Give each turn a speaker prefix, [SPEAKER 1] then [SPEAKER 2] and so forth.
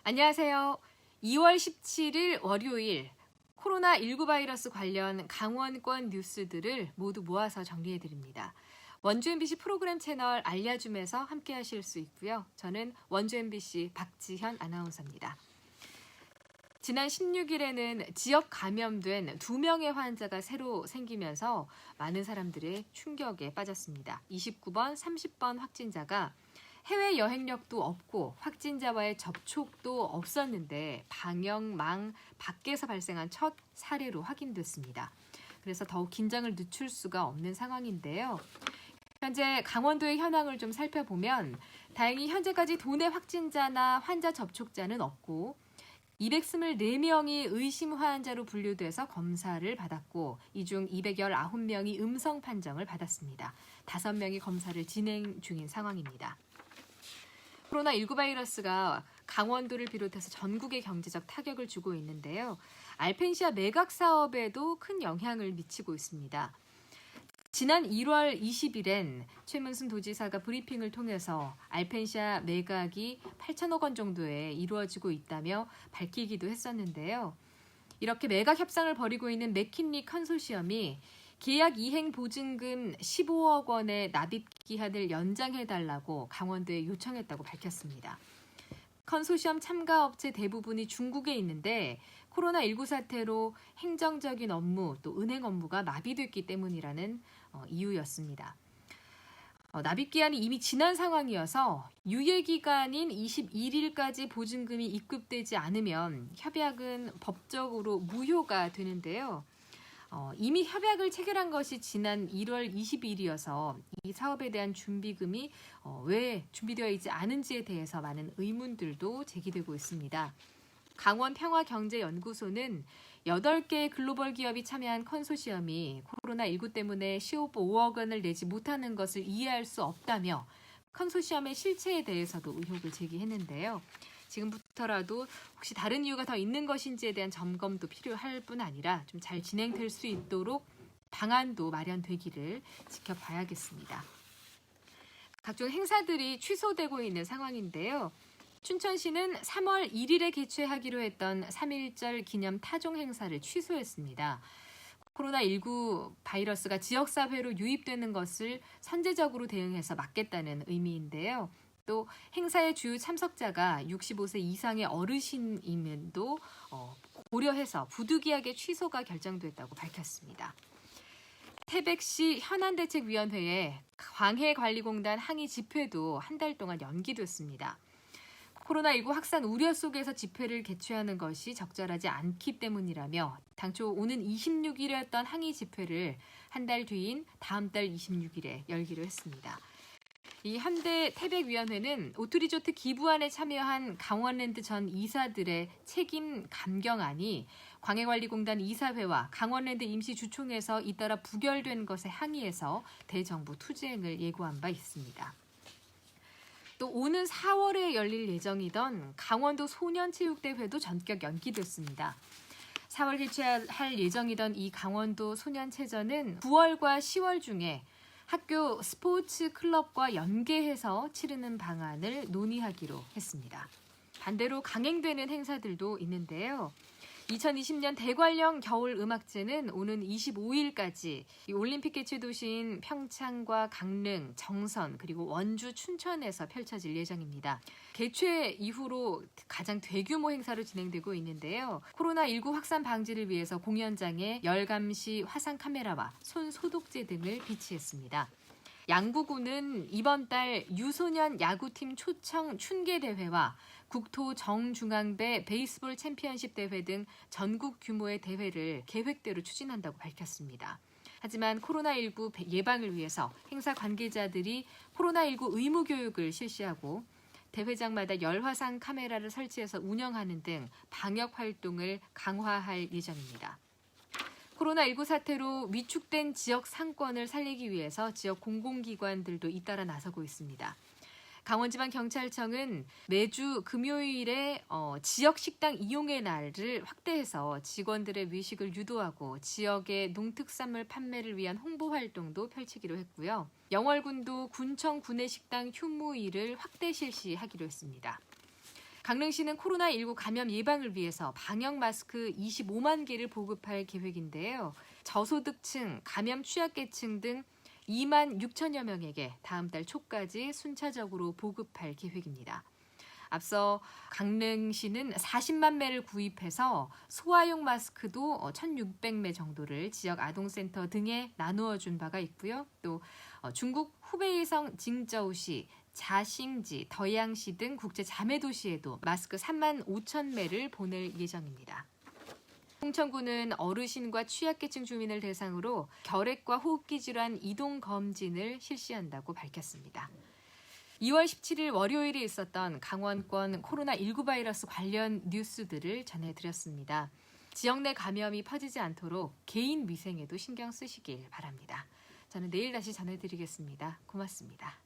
[SPEAKER 1] 안녕하세요. 2월 17일 월요일 코로나19 바이러스 관련 강원권 뉴스들을 모두 모아서 정리해드립니다. 원주 MBC 프로그램 채널 알려줌에서 함께 하실 수 있고요. 저는 원주 MBC 박지현 아나운서입니다. 지난 16일에는 지역 감염된 2명의 환자가 새로 생기면서 많은 사람들의 충격에 빠졌습니다. 29번, 30번 확진자가 해외 여행력도 없고 확진자와의 접촉도 없었는데 방역망 밖에서 발생한 첫 사례로 확인됐습니다. 그래서 더욱 긴장을 늦출 수가 없는 상황인데요. 현재 강원도의 현황을 좀 살펴보면 다행히 현재까지 도내 확진자나 환자 접촉자는 없고 224명이 의심 환자로 분류돼서 검사를 받았고 이 중 219명이 음성 판정을 받았습니다. 5명이 검사를 진행 중인 상황입니다. 코로나19 바이러스가 강원도를 비롯해서 전국에 경제적 타격을 주고 있는데요. 알펜시아 매각 사업에도 큰 영향을 미치고 있습니다. 지난 1월 20일엔 최문순 도지사가 브리핑을 통해서 알펜시아 매각이 8천억 원 정도에 이루어지고 있다며 밝히기도 했었는데요. 이렇게 매각 협상을 벌이고 있는 맥킨리 컨소시엄이 계약 이행 보증금 15억 원의 납입 기한을 연장해달라고 강원도에 요청했다고 밝혔습니다. 컨소시엄 참가업체 대부분이 중국에 있는데 코로나19 사태로 행정적인 업무 또 은행 업무가 마비됐기 때문이라는 이유였습니다. 납입 기한이 이미 지난 상황이어서 유예 기간인 21일까지 보증금이 입금되지 않으면 협약은 법적으로 무효가 되는데요. 이미 협약을 체결한 것이 지난 1월 20일이어서 이 사업에 대한 준비금이 왜 준비되어 있지 않은지에 대해서 많은 의문들도 제기되고 있습니다. 강원평화경제연구소는 8개의 글로벌 기업이 참여한 컨소시엄이 코로나19 때문에 15억 원을 내지 못하는 것을 이해할 수 없다며 컨소시엄의 실체에 대해서도 의혹을 제기했는데요. 지금부터라도 혹시 다른 이유가 더 있는 것인지에 대한 점검도 필요할 뿐 아니라 좀 잘 진행될 수 있도록 방안도 마련되기를 지켜봐야겠습니다. 각종 행사들이 취소되고 있는 상황인데요. 춘천시는 3월 1일에 개최하기로 했던 3.1절 기념 타종 행사를 취소했습니다. 코로나19 바이러스가 지역사회로 유입되는 것을 선제적으로 대응해서 막겠다는 의미인데요. 또 행사의 주요 참석자가 65세 이상의 어르신임도 고려해서 부득이하게 취소가 결정됐다고 밝혔습니다. 태백시 현안대책위원회에 광해관리공단 항의 집회도 한 달 동안 연기됐습니다. 코로나19 확산 우려 속에서 집회를 개최하는 것이 적절하지 않기 때문이라며 당초 오는 26일이었던 항의 집회를 한 달 뒤인 다음 달 26일에 열기로 했습니다. 이 현대 태백위원회는 오투리조트 기부안에 참여한 강원랜드 전 이사들의 책임 감경안이 광해관리공단 이사회와 강원랜드 임시주총에서 잇따라 부결된 것에 항의해서 대정부 투쟁을 예고한 바 있습니다. 또 오는 4월에 열릴 예정이던 강원도 소년체육대회도 전격 연기됐습니다. 4월 개최할 예정이던 이 강원도 소년체전은 9월과 10월 중에 학교 스포츠 클럽과 연계해서 치르는 방안을 논의하기로 했습니다. 반대로 강행되는 행사들도 있는데요. 2020년 대관령 겨울음악제는 오는 25일까지 올림픽 개최 도시인 평창과 강릉, 정선 그리고 원주, 춘천에서 펼쳐질 예정입니다. 개최 이후로 가장 대규모 행사로 진행되고 있는데요. 코로나19 확산 방지를 위해서 공연장에 열감시 화상 카메라와 손 소독제 등을 비치했습니다. 양구군은 이번 달 유소년 야구팀 초청 춘계대회와 국토 정중앙배 베이스볼 챔피언십 대회 등 전국 규모의 대회를 계획대로 추진한다고 밝혔습니다. 하지만 코로나19 예방을 위해서 행사 관계자들이 코로나19 의무 교육을 실시하고 대회장마다 열화상 카메라를 설치해서 운영하는 등 방역 활동을 강화할 예정입니다. 코로나19 사태로 위축된 지역 상권을 살리기 위해서 지역 공공기관들도 잇따라 나서고 있습니다. 강원지방경찰청은 매주 금요일에 지역 식당 이용의 날을 확대해서 직원들의 외식을 유도하고 지역의 농특산물 판매를 위한 홍보 활동도 펼치기로 했고요. 영월군도 군청 구내식당 휴무일을 확대 실시하기로 했습니다. 강릉시는 코로나19 감염 예방을 위해서 방역 마스크 25만 개를 보급할 계획인데요. 저소득층, 감염 취약계층 등 2만 6천여 명에게 다음 달 초까지 순차적으로 보급할 계획입니다. 앞서 강릉시는 40만 매를 구입해서 소아용 마스크도 1,600매 정도를 지역 아동센터 등에 나누어 준 바가 있고요. 또 중국 후베이성 징저우시, 자싱지, 더양시 등 국제 자매 도시에도 마스크 3만 5천 매를 보낼 예정입니다. 홍천구는 어르신과 취약계층 주민을 대상으로 결핵과 호흡기 질환 이동 검진을 실시한다고 밝혔습니다. 2월 17일 월요일에 있었던 강원권 코로나19 바이러스 관련 뉴스들을 전해드렸습니다. 지역 내 감염이 퍼지지 않도록 개인 위생에도 신경 쓰시길 바랍니다. 저는 내일 다시 전해드리겠습니다. 고맙습니다.